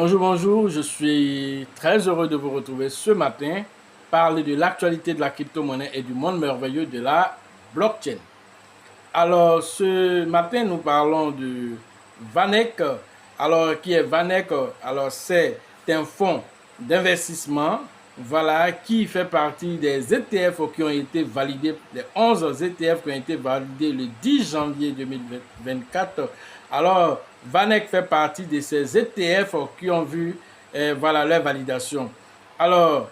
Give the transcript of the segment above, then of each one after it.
Bonjour, bonjour, je suis très heureux de vous retrouver ce matin, parler de l'actualité de la crypto-monnaie et du monde merveilleux de la blockchain. Alors, ce matin, nous parlons de VanEck. Alors, qui est VanEck? Alors, c'est un fonds d'investissement, voilà, qui fait partie des ETF qui ont été validés, les 11 ETF qui ont été validés le 10 janvier 2024. Alors, VanEck fait partie de ces ETF qui ont vu, voilà, leur validation. Alors,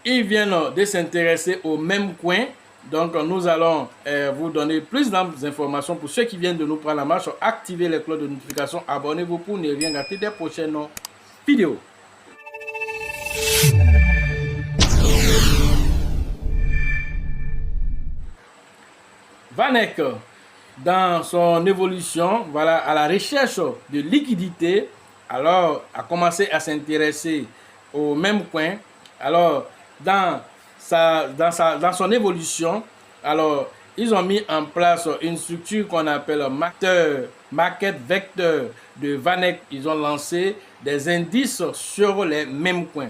ils viennent de s'intéresser au même coin. Donc, nous allons vous donner plus d'informations pour ceux qui viennent de nous prendre la marche. Activez les cloches de notification, abonnez-vous pour ne rien rater des prochaines vidéos. VanEck, dans son évolution, voilà, à la recherche de liquidité, alors a commencé à s'intéresser au même coin. Alors, dans son évolution, alors, ils ont mis en place une structure qu'on appelle Market Vector de VanEck. Ils ont lancé des indices sur les mêmes coins.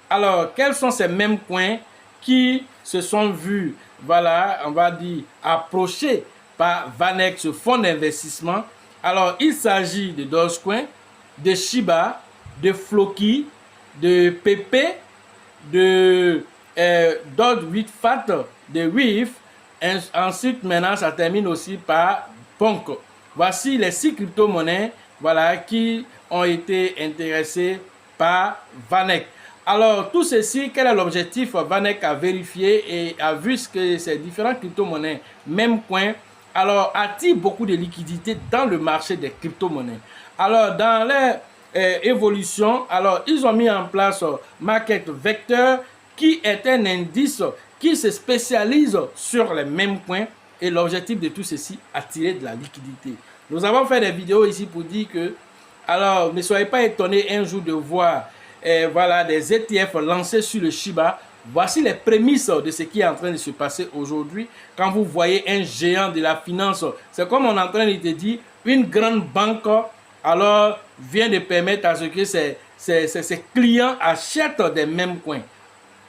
Alors, quels sont ces mêmes coins qui se sont vus, voilà, on va dire, approchés par VanEck, ce fonds d'investissement? Alors, il s'agit de Dogecoin, de Shiba, de Floki, de Pepe, de Doge with Fat, de Reef. Ensuite, maintenant, ça termine aussi par Punk. Voici les 6 crypto-monnaies, voilà, qui ont été intéressées par VanEck. Alors, tout ceci, quel est l'objectif? VanEck a vérifié et a vu que ces différentes crypto-monnaies, même coin, alors attirent beaucoup de liquidités dans le marché des crypto-monnaies. Alors, dans leur évolution, alors ils ont mis en place Market Vector, qui est un indice qui se spécialise sur les mêmes coins, et l'objectif de tout ceci, attirer de la liquidité. Nous avons fait des vidéos ici pour dire que, alors ne soyez pas étonnés un jour de voir voilà, des ETF lancés sur le Shiba. Voici les prémices de ce qui est en train de se passer aujourd'hui. Quand vous voyez un géant de la finance, c'est comme on est en train de te dire, une grande banque, alors vient de permettre à ce que ses clients achètent des mêmes coins.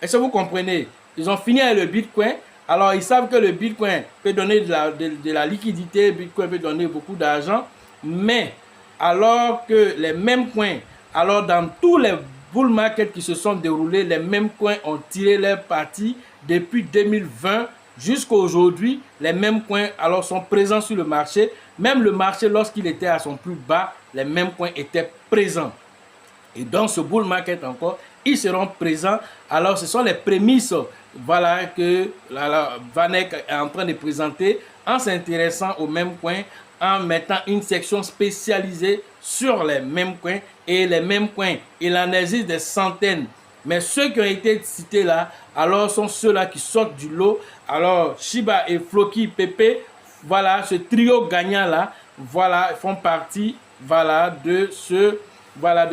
Est-ce que vous comprenez? Ils ont fini avec le Bitcoin. Alors, ils savent que le Bitcoin peut donner de la liquidité, le Bitcoin peut donner beaucoup d'argent. Mais, alors que les mêmes coins, alors dans tous les bull markets qui se sont déroulés, les mêmes coins ont tiré leur parti depuis 2020 jusqu'à aujourd'hui. Les mêmes coins alors sont présents sur le marché. Même le marché, lorsqu'il était à son plus bas, les mêmes coins étaient présents. Et dans ce bull market encore, ils seront présents. Alors, ce sont les prémices, voilà, que VanEck est en train de présenter en s'intéressant aux mêmes coins, en mettant une section spécialisée sur les mêmes coins. Et les mêmes coins, il en existe des centaines. Mais ceux qui ont été cités là, alors sont ceux-là qui sortent du lot. Alors, Shiba et Floki, Pepe, voilà, ce trio gagnant là, voilà, font partie, voilà, de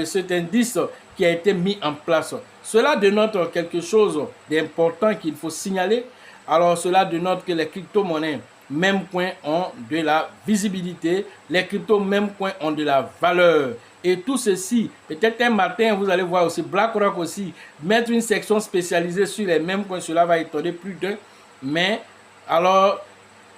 cet indice qui a été mis en place. Cela dénote quelque chose d'important qu'il faut signaler. Alors, cela dénote que les crypto-monnaies, même coin, ont de la visibilité. Les cryptos, même coin, ont de la valeur. Et tout ceci, peut-être un matin, vous allez voir aussi BlackRock aussi mettre une section spécialisée sur les mêmes coins. Cela va étonner plus d'un. Mais, alors,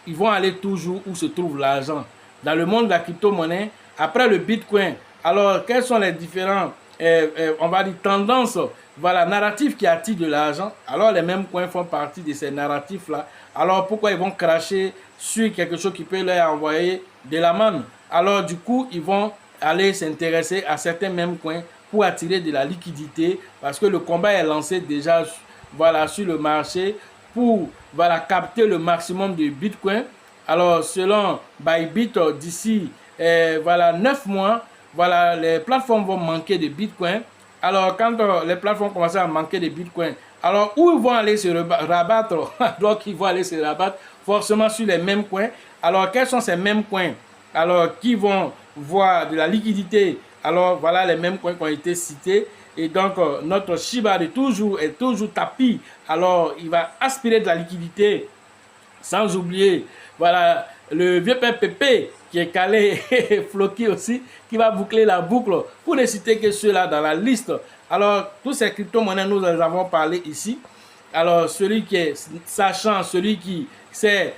ils vont aller toujours où se trouve l'argent. Dans le monde de la crypto-monnaie, après le Bitcoin, alors quels sont les différents, on va dire, tendances, voilà, narratifs qui attirent de l'argent? Alors les mêmes coins font partie de ces narratifs-là. Alors pourquoi ils vont cracher sur quelque chose qui peut leur envoyer de la manne? Alors du coup, ils vont aller s'intéresser à certains mêmes coins pour attirer de la liquidité, parce que le combat est lancé déjà, voilà, sur le marché pour, voilà, capter le maximum de Bitcoin. Alors selon Bybit, d'ici voilà 9 mois, voilà, les plateformes vont manquer de Bitcoin. Alors quand les plateformes commencent à manquer de Bitcoin, alors où ils vont aller se rabattre? Donc ils vont aller se rabattre forcément sur les mêmes coins. Alors quels sont ces mêmes coins alors qui vont voir de la liquidité? Alors voilà les mêmes coins qui ont été cités. Et donc notre Shiba est toujours tapi. Alors il va aspirer de la liquidité. Sans oublier voilà, le vieux père Pépé qui est calé et Floki aussi, qui va boucler la boucle, pour ne citer que ceux-là dans la liste. Alors, tous ces crypto-monnaies, nous en avons parlé ici. Alors, celui qui est sachant, celui qui sait,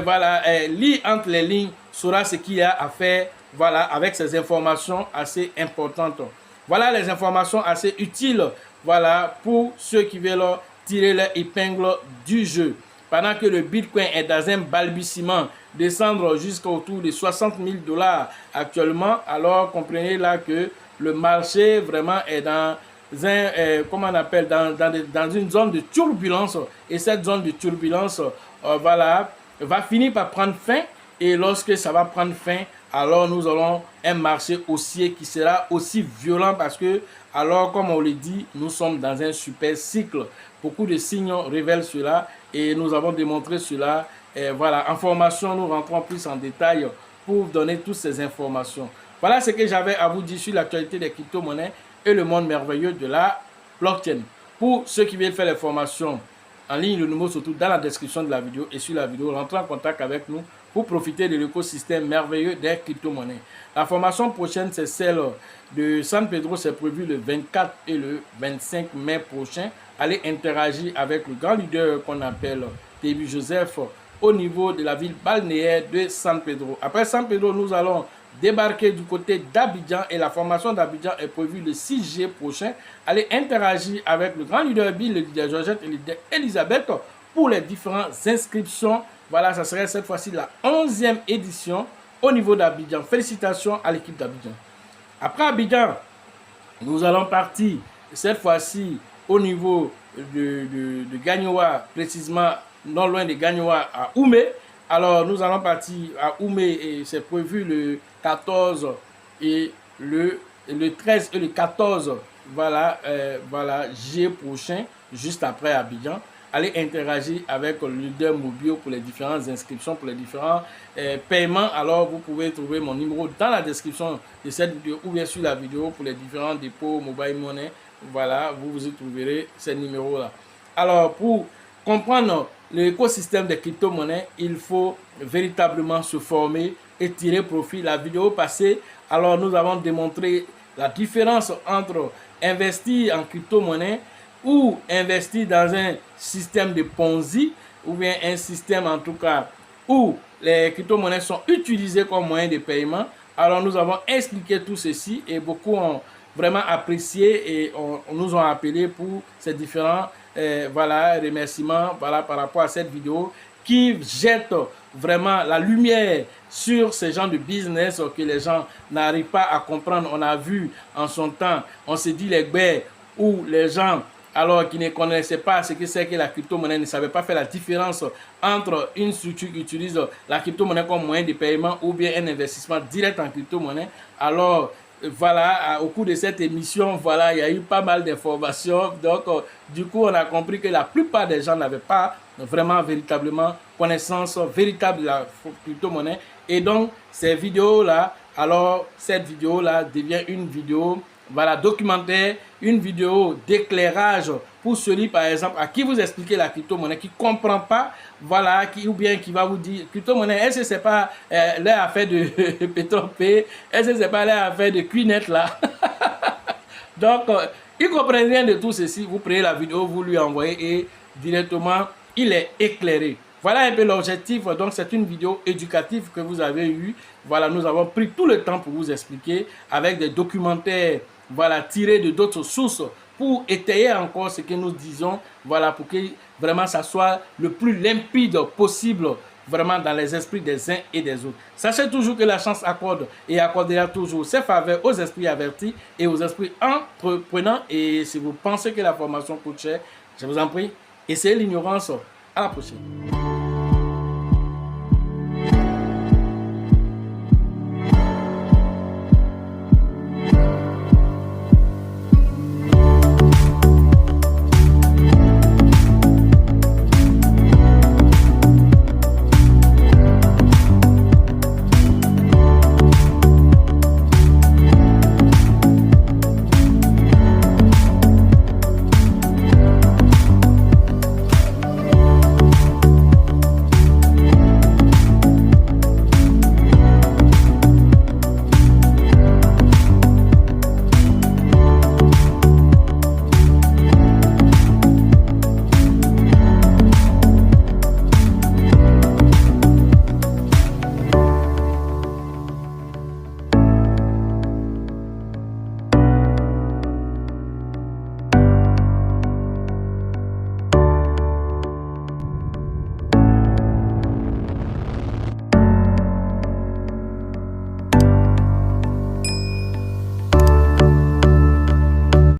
voilà, lit entre les lignes, saura ce qu'il y a à faire, voilà, avec ces informations assez importantes. Voilà les informations assez utiles, voilà, pour ceux qui veulent tirer leur épingle du jeu. Pendant que le Bitcoin est dans un balbutiement, descendre jusqu'à autour de 60 000 $ actuellement, alors comprenez là que le marché vraiment est dans comment on appelle, dans une zone de turbulence, et cette zone de turbulence voilà, va finir par prendre fin, et lorsque ça va prendre fin, alors nous aurons un marché haussier qui sera aussi violent, parce que, alors comme on le dit, nous sommes dans un super cycle. Beaucoup de signes révèlent cela, et nous avons démontré cela. Et voilà, en formation, nous rentrons plus en détail pour donner toutes ces informations. Voilà ce que j'avais à vous dire sur l'actualité des crypto-monnaies et le monde merveilleux de la blockchain. Pour ceux qui veulent faire les formations en ligne, le numéro se trouve dans la description de la vidéo, et sur la vidéo, rentrez en contact avec nous pour profiter de l'écosystème merveilleux des crypto-monnaies. La formation prochaine, c'est celle de San Pedro, c'est prévu le 24 et le 25 mai prochain. Allez interagir avec le grand leader qu'on appelle Tebi Joseph au niveau de la ville balnéaire de San Pedro. Après San Pedro, nous allons débarquer du côté d'Abidjan, et la formation d'Abidjan est prévue le 6 juillet prochain. Allez interagir avec le grand leader Bill, le leader Georgette et le leader Elisabeth pour les différentes inscriptions. Voilà, ça serait cette fois-ci la 11e édition au niveau d'Abidjan. Félicitations à l'équipe d'Abidjan. Après Abidjan, nous allons partir cette fois-ci au niveau de Gagnoa, précisément non loin de Gagnoa à Oumé. Alors, nous allons partir à Oumé, et c'est prévu le 14 et le 13 et le 14, voilà, voilà, juillet prochain, juste après Abidjan. Allez interagir avec le leader Mobio pour les différentes inscriptions, pour les différents paiements. Alors, vous pouvez trouver mon numéro dans la description de cette vidéo, ou bien sur la vidéo pour les différents dépôts mobile money. Voilà, vous y trouverez ces numéros-là. Alors, pour comprendre l'écosystème des crypto-monnaies, il faut véritablement se former et tirer profit. La vidéo passée, alors nous avons démontré la différence entre investir en crypto-monnaie ou investir dans un système de Ponzi, ou bien un système en tout cas où les crypto-monnaies sont utilisées comme moyen de paiement. Alors nous avons expliqué tout ceci, et beaucoup ont vraiment apprécié et nous ont appelé pour ces différents voilà, remerciements, voilà, par rapport à cette vidéo qui jette vraiment la lumière sur ces genres de business que les gens n'arrivent pas à comprendre. On a vu en son temps, on s'est dit les guerres où les gens, alors qui ne connaissaient pas ce que c'est que la crypto-monnaie, ne savaient pas faire la différence entre une structure qui utilise la crypto-monnaie comme moyen de paiement ou bien un investissement direct en crypto-monnaie. Alors, voilà, au cours de cette émission, voilà, il y a eu pas mal d'informations. Donc, du coup, on a compris que la plupart des gens n'avaient pas vraiment, véritablement connaissance véritable de la crypto-monnaie. Et donc, ces vidéos-là, alors, cette vidéo-là devient une vidéo, voilà, documentaire, une vidéo d'éclairage pour celui, par exemple, à qui vous expliquez la crypto-monnaie, qui ne comprend pas, voilà, ou bien qui va vous dire, crypto-monnaie, est-ce que ce n'est pas leur affaire de Petro-P, est-ce que ce n'est pas leur affaire de Quinet, là? Donc, il ne comprend rien de tout ceci. Vous prenez la vidéo, vous lui envoyez, et directement, il est éclairé. Voilà un peu l'objectif. Donc, c'est une vidéo éducative que vous avez eue. Voilà, nous avons pris tout le temps pour vous expliquer avec des documentaires, voilà, tirés de d'autres sources pour étayer encore ce que nous disons, voilà, pour que vraiment ça soit le plus limpide possible, vraiment dans les esprits des uns et des autres. Sachez toujours que la chance accorde et accordera toujours ses faveurs aux esprits avertis et aux esprits entreprenants. Et si vous pensez que la formation coûte cher, je vous en prie, essayez l'ignorance. À la prochaine.